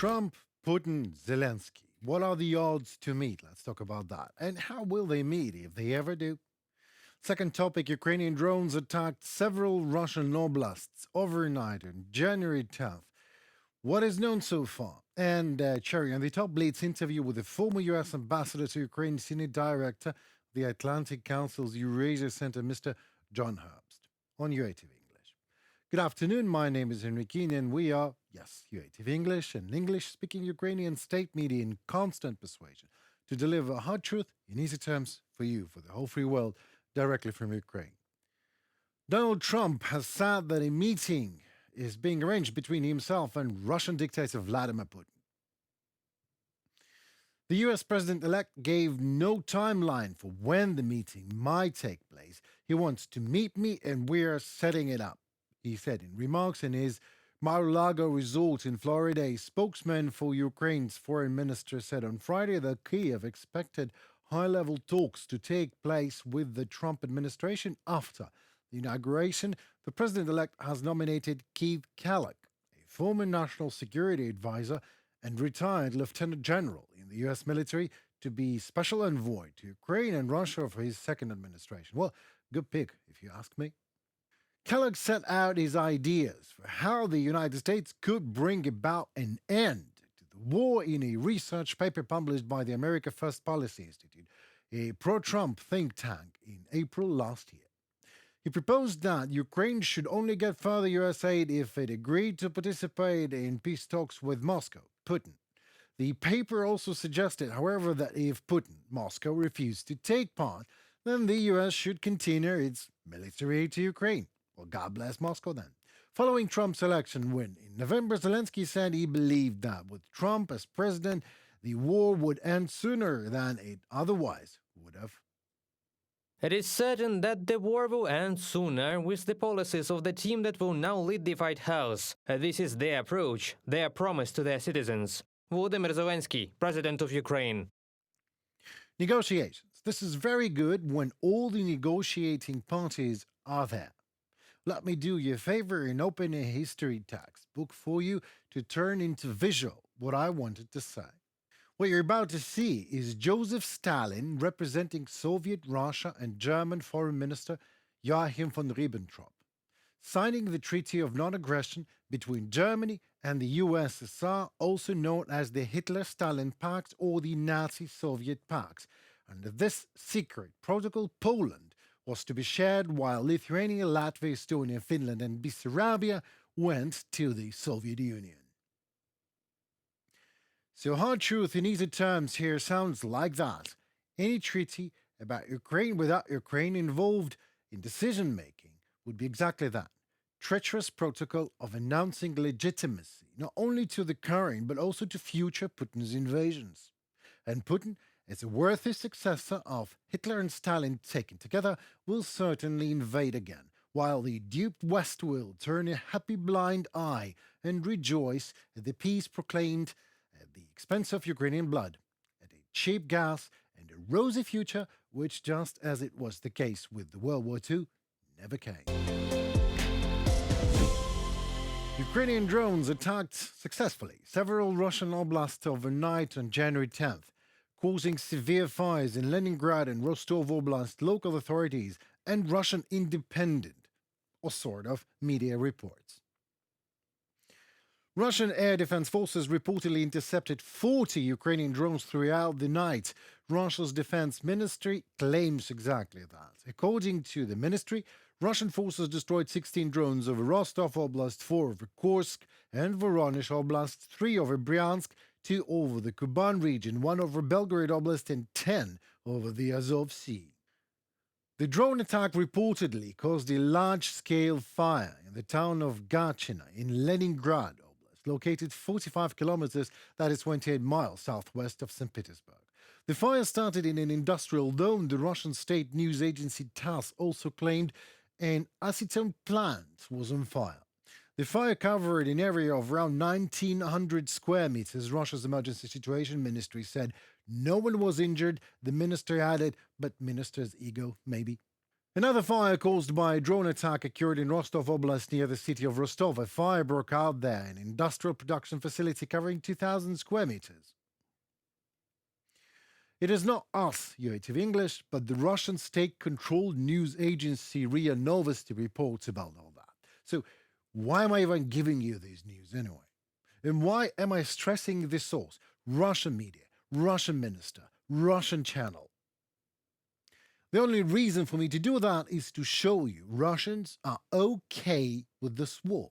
Trump, Putin, Zelensky. What are the odds to meet? Let's talk about that. And how will they meet if they ever do? Second topic, Ukrainian drones attacked several Russian oblasts overnight on January 10th. What is known so far? And cherry on the top, Blitz interview with the former U.S. ambassador to Ukraine, senior director of the Atlantic Council's Eurasia Center, Mr. John Herbst, on UATV English. Good afternoon, my name is Enrique, and we are, yes, UATV English, an English-speaking Ukrainian state media in constant persuasion to deliver hard truth in easy terms for you, for the whole free world, directly from Ukraine. Donald Trump has said that a meeting is being arranged between himself and Russian dictator Vladimir Putin. The U.S. president-elect gave no timeline for when the meeting might take place. He wants to meet me and we're setting it up, he said in remarks in his Mar-a-Lago resort in Florida. A spokesman for Ukraine's foreign minister said on Friday that Kyiv expected high-level talks to take place with the Trump administration after the inauguration. The president-elect has nominated Keith Kellogg, a former national security advisor and retired lieutenant general in the U.S. military, to be special envoy to Ukraine and Russia for his second administration. Well, good pick, if you ask me. Kellogg set out his ideas for how the United States could bring about an end to the war in a research paper published by the America First Policy Institute, a pro-Trump think tank, in April last year. He proposed that Ukraine should only get further U.S. aid if it agreed to participate in peace talks with Moscow, Putin. The paper also suggested, however, that if Putin, Moscow, refused to take part, then the U.S. should continue its military aid to Ukraine. Well, God bless Moscow then. Following Trump's election win in November, Zelenskiy said he believed that with Trump as president, the war would end sooner than it otherwise would have. It is certain that the war will end sooner with the policies of the team that will now lead the White House. This is their approach, their promise to their citizens. Volodymyr Zelenskiy, President of Ukraine. Negotiations. This is very good when all the negotiating parties are there. Let me do you a favor and open a history textbook for you to turn into visual what I wanted to say. What you're about to see is Joseph Stalin representing Soviet Russia and German Foreign Minister Joachim von Ribbentrop, signing the Treaty of Non-Aggression between Germany and the USSR, also known as the Hitler-Stalin Pact or the Nazi-Soviet Pact. Under this secret protocol, Poland was to be shared, while Lithuania, Latvia, Estonia, Finland, and Bessarabia went to the Soviet Union. So hard truth in easy terms here sounds like that. Any treaty about Ukraine without Ukraine involved in decision-making would be exactly that. Treacherous protocol of announcing legitimacy, not only to the current, but also to future Putin's invasions. And Putin, as a worthy successor of Hitler and Stalin taken together, will certainly invade again, while the duped West will turn a happy blind eye and rejoice at the peace proclaimed at the expense of Ukrainian blood, at a cheap gas and a rosy future which, just as it was the case with the World War II, never came. Ukrainian drones attacked successfully several Russian oblasts overnight on January 10th, causing severe fires in Leningrad and Rostov Oblast. Local authorities and Russian independent, or sort of, media reports. Russian air defense forces reportedly intercepted 40 Ukrainian drones throughout the night. Russia's defense ministry claims exactly that. According to the ministry, Russian forces destroyed 16 drones over Rostov Oblast, 4 over Kursk and Voronezh Oblast, 3 over Bryansk, 2 over the Kuban region, 1 over Belgorod Oblast, and 10 over the Azov Sea. The drone attack reportedly caused a large-scale fire in the town of Gachina in Leningrad, located 45 kilometers, that is 28 miles southwest of St. Petersburg. The fire started in an industrial dome. The Russian state news agency TASS also claimed an acetone plant was on fire. The fire covered an area of around 1,900 square meters. Russia's emergency situation ministry said no one was injured. The minister added, but minister's ego, maybe. Another fire caused by a drone attack occurred in Rostov Oblast near the city of Rostov. A fire broke out there, an industrial production facility covering 2,000 square meters. It is not us, UATV English, but the Russian state-controlled news agency RIA Novosti reports about all that. So why am I even giving you this news anyway? And why am I stressing this source? Russian media, Russian minister, Russian channel. The only reason for me to do that is to show you Russians are okay with this war.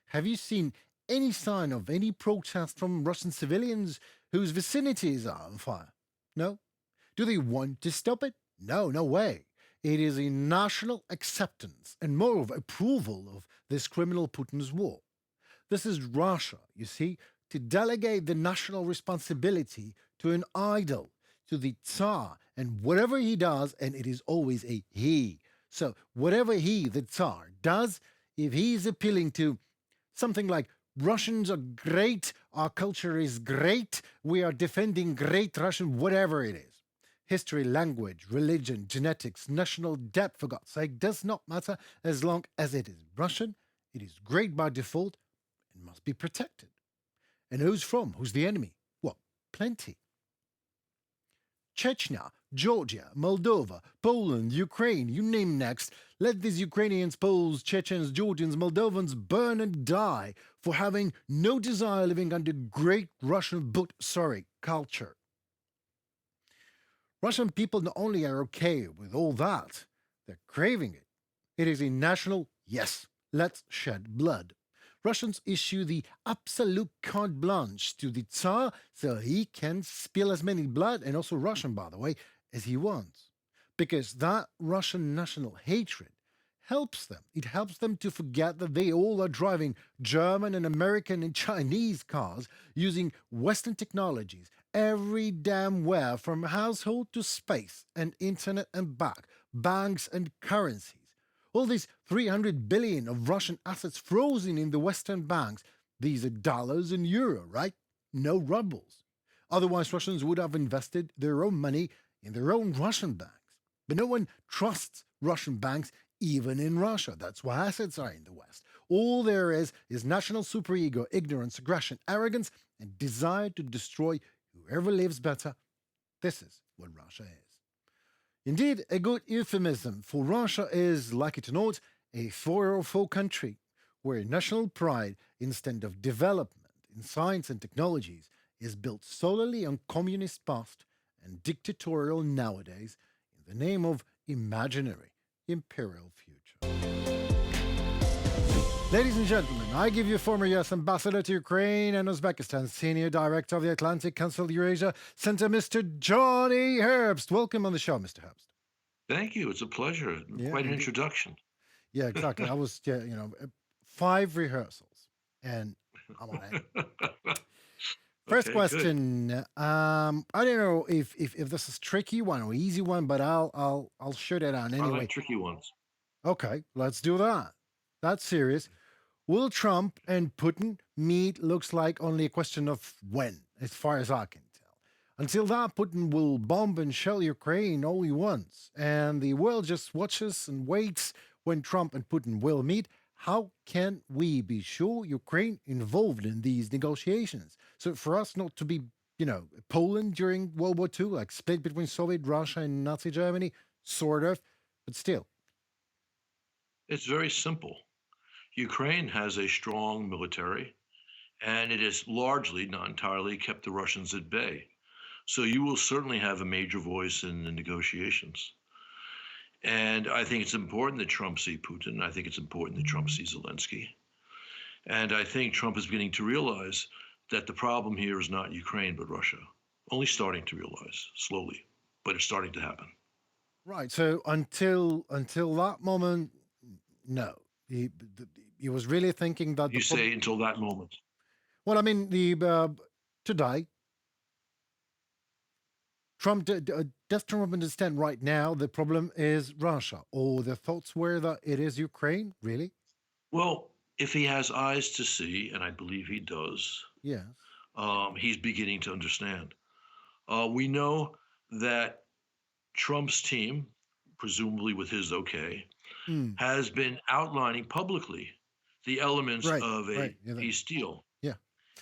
Have you seen any sign of any protest from Russian civilians whose vicinities are on fire? No? Do they want to stop it? No, no way. It is a national acceptance and moreover approval of this criminal Putin's war. This is Russia, you see, to delegate the national responsibility to an idol, to the Tsar, and whatever he does, and it is always a he. So whatever he, the Tsar, does, if he is appealing to something like Russians are great, our culture is great, we are defending great Russian, whatever it is. History, language, religion, genetics, national debt, for God's sake, does not matter as long as it is Russian, it is great by default, and must be protected. And who's from? Who's the enemy? Well, plenty. Chechnya, Georgia, Moldova, Poland, Ukraine, you name next. Let these Ukrainians, Poles, Chechens, Georgians, Moldovans burn and die for having no desire living under great Russian culture. Russian people not only are okay with all that, they're craving it. It is a national, yes, let's shed blood. Russians issue the absolute carte blanche to the Tsar so he can spill as many blood, and also Russian, by the way, as he wants. Because that Russian national hatred helps them. It helps them to forget that they all are driving German and American and Chinese cars using Western technologies every damn where, from household to space and internet and back, banks and currencies. All these 300 billion of Russian assets frozen in the Western banks, these are dollars and euro, right? No rubles. Otherwise, Russians would have invested their own money in their own Russian banks. But no one trusts Russian banks, even in Russia. That's why assets are in the West. All there is national superego, ignorance, aggression, arrogance, and desire to destroy whoever lives better. This is what Russia is. Indeed, a good euphemism for Russia is, like it or not, a 404 country where national pride, instead of development in science and technologies, is built solely on communist past and dictatorial nowadays in the name of imaginary imperial future. Ladies and gentlemen, I give you former U.S. Ambassador to Ukraine and Uzbekistan, Senior Director of the Atlantic Council Eurasia Center, Mr. John Herbst. Welcome on the show, Mr. Herbst. Thank you. It's a pleasure. Yeah, Quite an indeed. introduction. Yeah, exactly. I was, 5 rehearsals, and I'm on it. First Okay, good. question. I don't know if this is tricky one or easy one, but I'll shoot it out I anyway. like tricky ones. Okay, let's do that. That's serious. Will Trump and Putin meet? Looks like only a question of when, as far as I can tell. Until that, Putin will bomb and shell Ukraine all he wants, and the world just watches and waits when Trump and Putin will meet. How can we be sure Ukraine involved in these negotiations? So for us not to be, Poland during World War II, like split between Soviet Russia and Nazi Germany, sort of, but still. It's very simple. Ukraine has a strong military, and it has largely, not entirely, kept the Russians at bay. So you will certainly have a major voice in the negotiations. And I think it's important that Trump see Putin. I think it's important that Trump see Zelensky. And I think Trump is beginning to realize that the problem here is not Ukraine, but Russia. Only starting to realize, slowly, but it's starting to happen. Right. So until that moment, no. He was really thinking that You say until that moment. Well, I mean, today, does Trump understand right now the problem is Russia, or the thoughts were that it is Ukraine? Really? Well, if he has eyes to see, and I believe he does, Yes. he's beginning to understand. We know that Trump's team, presumably with his okay, Mm. has been outlining publicly the elements Right, of a right. Yeah, peace deal. yeah.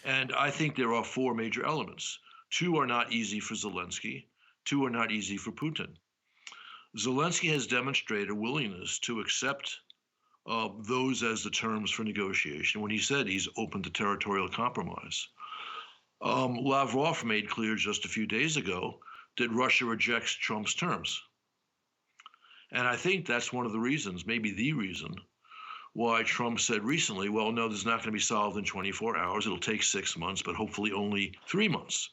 And I think there are four major elements. Two are not easy for Zelensky, two are not easy for Putin. Zelensky has demonstrated a willingness to accept those as the terms for negotiation when he said he's open to territorial compromise. Lavrov made clear just a few days ago that Russia rejects Trump's terms. And I think that's one of the reasons, maybe the reason, why Trump said recently, well, no, this is not going to be solved in 24 hours. It'll take 6 months, but hopefully only 3 months.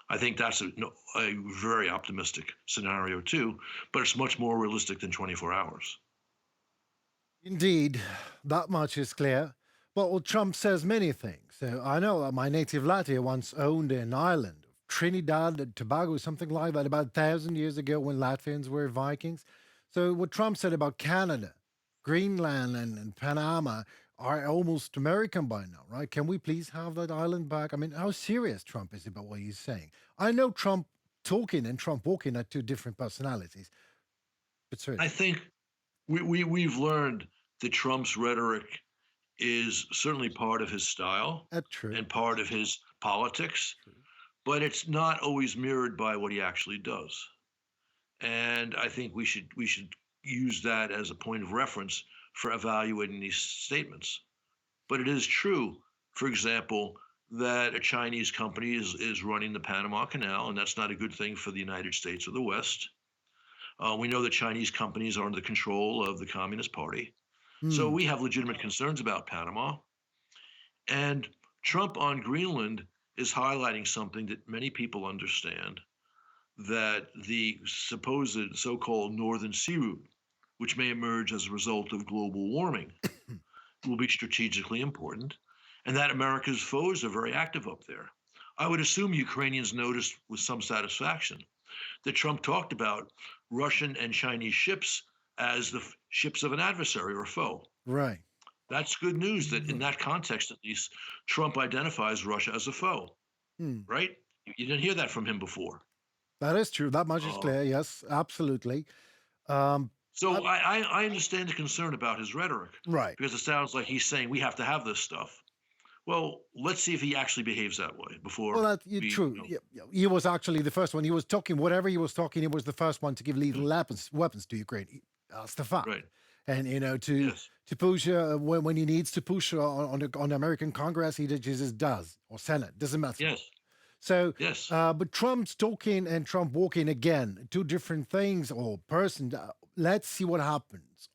I think that's a very optimistic scenario, too, but it's much more realistic than 24 hours. Indeed, that much is clear. But well, Trump says many things. So I know that my native Latvia once owned an island of Trinidad and Tobago, something like that, about 1,000 years ago when Latvians were Vikings. So what Trump said about Canada, Greenland, and Panama are almost American by now, right? Can we please have that island back? I mean, how serious Trump is about what he's saying? I know Trump talking and Trump walking are two different personalities, but I seriously, think we've learned that Trump's rhetoric is certainly part of his style that's true. and part of his politics, True. but it's not always mirrored by what he actually does. And I think we should use that as a point of reference for evaluating these statements. But it is true, for example, that a Chinese company is running the Panama Canal, and that's not a good thing for the United States or the West. We know that Chinese companies are under the control of the Communist Party. So Hmm. we have legitimate concerns about Panama. And Trump on Greenland is highlighting something that many people understand, that the supposed so-called Northern Sea Route, which may emerge as a result of global warming, will be strategically important, and that America's foes are very active up there. I would assume Ukrainians noticed with some satisfaction that Trump talked about Russian and Chinese ships as the ships of an adversary or foe. Right. That's good news that in that context, at least, Trump identifies Russia as a foe, Hmm. right? You didn't hear that from him before. That is true. That much is Uh, clear. Yes, absolutely. Um, I, so I understand the concern about his rhetoric right. because it sounds like he's saying we have to have this stuff. Well, let's see if he actually behaves that way Well, before that's we. true. Yeah, yeah. He was actually the first one. He was talking whatever he was talking. He was the first one to give lethal weapons to Ukraine. That's the fact. Right. And Yes. to push when he needs to push on the American Congress, he just does, or Senate, doesn't matter. Yes. So, Yes. but Trump's talking and Trump walking again, two different things or person. Let's see what happens.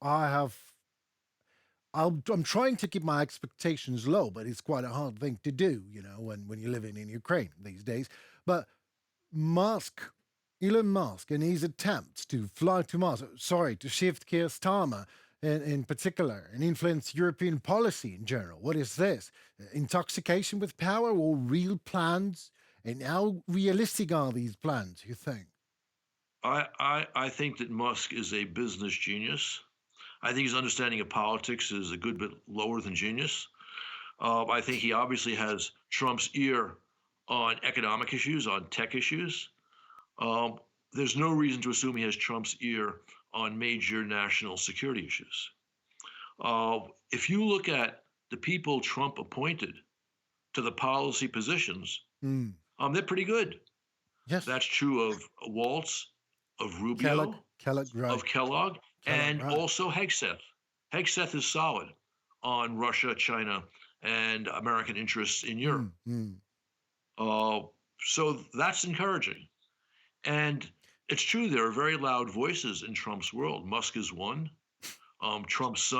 I'm trying to keep my expectations low, but it's quite a hard thing to do, when you're living in Ukraine these days. But Elon Musk, and his attempts to fly to Mars, to shift Keir Starmer in particular and influence European policy in general. What is this? Intoxication with power or real plans? And how realistic are these plans, you think? I think that Musk is a business genius. I think his understanding of politics is a good bit lower than genius. I think he obviously has Trump's ear on economic issues, on tech issues. There's no reason to assume he has Trump's ear on major national security issues. If you look at the people Trump appointed to the policy positions, Hmm. they're pretty good. Yes. That's true of Waltz, of Kellogg, Rubio, right. of Kellogg, and Right. also Hegseth. Hegseth is solid on Russia, China, and American interests in Europe. Mm. So that's encouraging. And it's true, there are very loud voices in Trump's world. Musk is one. Trump's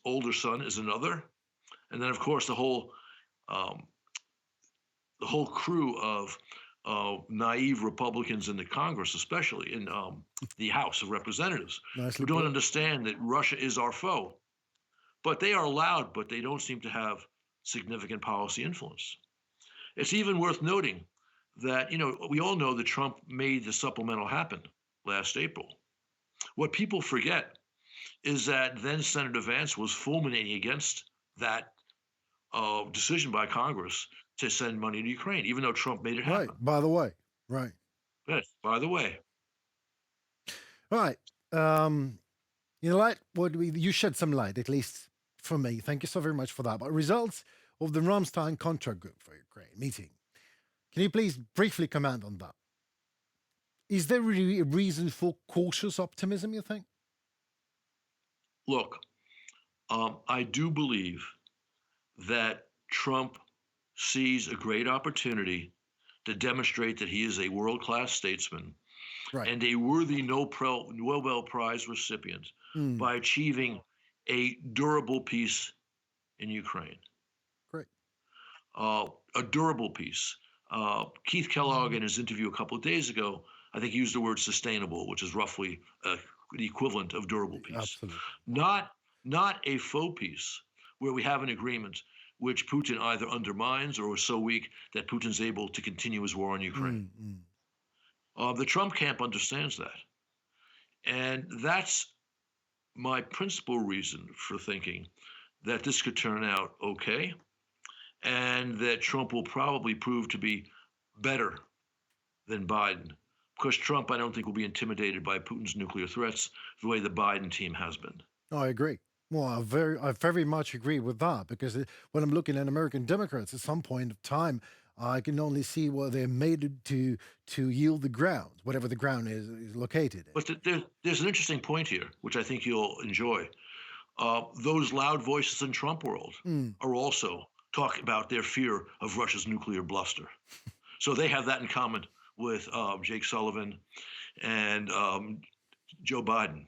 older son, is another. And then, of course, the whole crew of naive Republicans in the Congress, especially in the House of Representatives, Nicely who don't put. understand that Russia is our foe. But they are loud, but they don't seem to have significant policy influence. It's even worth noting that, we all know that Trump made the supplemental happen last April. What people forget is that then Senator Vance was fulminating against that decision by Congress to send money to Ukraine, even though Trump made it happen. Right. By the way. Right. Yes, by the way. Right. You shed some light, at least for me. Thank you so very much for that. But results of the Ramstein contract group for Ukraine meeting. Can you please briefly comment on that? Is there really a reason for cautious optimism, you think? Look, I do believe that Trump sees a great opportunity to demonstrate that he is a world-class statesman Right. and a worthy Nobel Prize recipient by achieving a durable peace in Ukraine. Great. A durable peace. Keith Kellogg, in his interview a couple of days ago, I think used the word sustainable, which is roughly the equivalent of durable peace. Absolutely. Not a faux peace where we have an agreement which Putin either undermines or is so weak that Putin's able to continue his war on Ukraine. The Trump camp understands that. And that's my principal reason for thinking that this could turn out okay, and that Trump will probably prove to be better than Biden. Because Trump, I don't think, will be intimidated by Putin's nuclear threats the way the Biden team has been. I agree. Well, I very much agree with that, because when I'm looking at American Democrats, at some point of time, I can only see where they're made to yield the ground, whatever the ground is located in. But there's an interesting point here, which I think you'll enjoy. Those loud voices in Trump world are also talking about their fear of Russia's nuclear bluster. So they have that in common with Jake Sullivan and Joe Biden.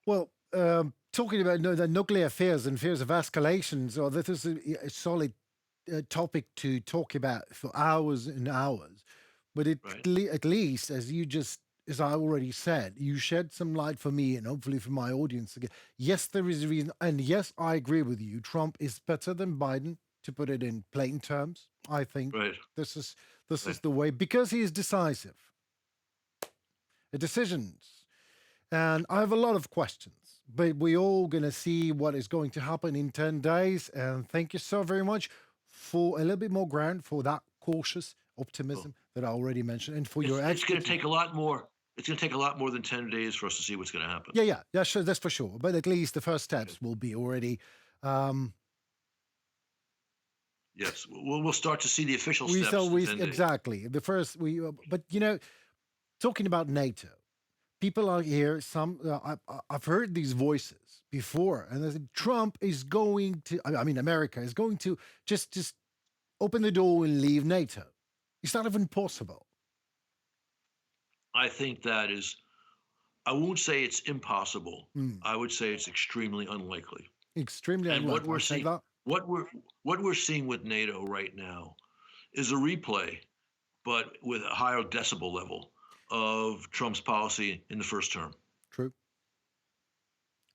Well, talking about the nuclear fears and fears of escalation, so this is a solid topic to talk about for hours and hours. But at least, as I already said, you shed some light for me and hopefully for my audience again. Yes, there is a reason. And yes, I agree with you. Trump is better than Biden, to put it in plain terms. I think this is the way, because he is decisive. Decisions. And I have a lot of questions, but we're all going to see what is going to happen in 10 days. And thank you so very much for a little bit more ground for that cautious optimism that I already mentioned, and for your It's going to take a lot more. It's going to take a lot more than 10 days for us to see what's going to happen. Yeah, sure, that's for sure. But at least the first steps will be already. Yes, we'll start to see the official steps. In 10 days. Exactly. The first but talking about NATO, people are here. I've heard these voices before, and they said Trump is going to. America is going to just open the door and leave NATO. It's not even possible. I think that is. I won't say it's impossible. I would say it's extremely unlikely. Extremely and unlikely. What we're seeing with NATO right now is a replay, but with a higher decibel level of Trump's policy in the first term. True.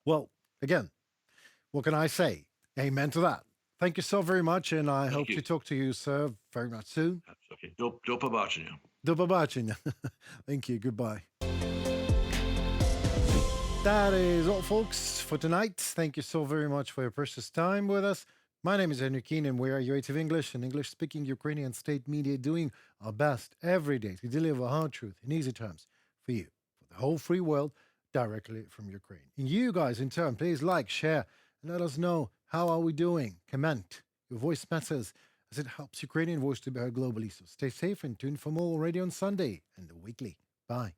Well, again, what can I say? Amen to that. Thank you so very much, and I hope to talk to you, sir, very much soon. Okay. Do побачення. Do побачення. Thank you. Goodbye. That is all, folks, for tonight. Thank you so very much for your precious time with us. My name is Henry Keane, and we are UATV English, an English-speaking Ukrainian state media, doing our best every day to deliver hard truth in easy terms for you, for the whole free world, directly from Ukraine. And you guys, in turn, please like, share, and let us know how are we doing. Comment. Your voice matters, as it helps Ukrainian voice to be heard globally. So stay safe and tune for more already on Sunday and the weekly. Bye.